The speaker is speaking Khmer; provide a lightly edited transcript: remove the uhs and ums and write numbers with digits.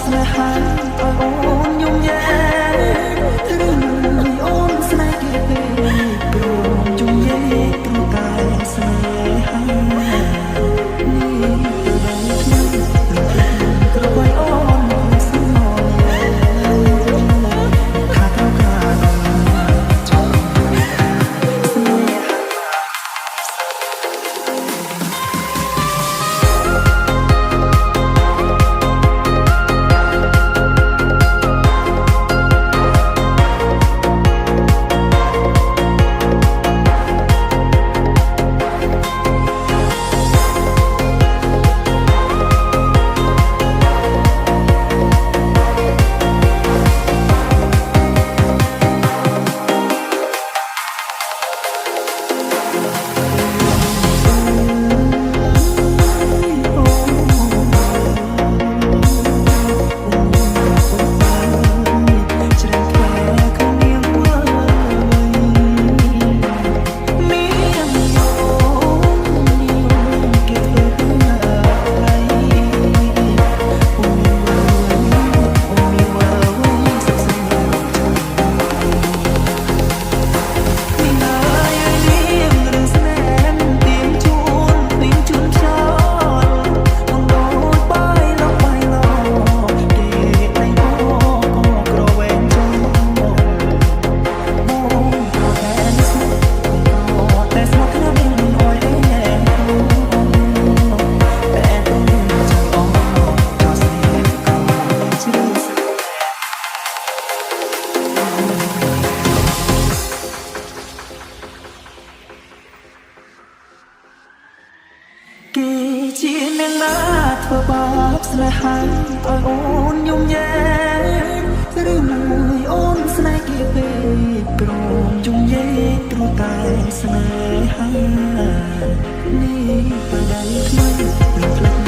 ស្នេហាឲ្យអូនយំញ៉ែឬមួយអូនស្នេហ៍គេពេកព្រមយំញ៉ែព្រោះតែស្នេហានេះទៅដល់ថ្ងៃក្របីអូនមកស្មោះខាត់ខាត់ចូលស្នេហាគេជាអ្នកណាធ្វើបាបស្នេហាឲ្យអូនយំញ៉ែឬមួយអូនស្នេហ៍គេពេកព្រមយំញ៉ែព្រោះតែស្នេហានេះទៅដល់ថ្ងៃព្រឹក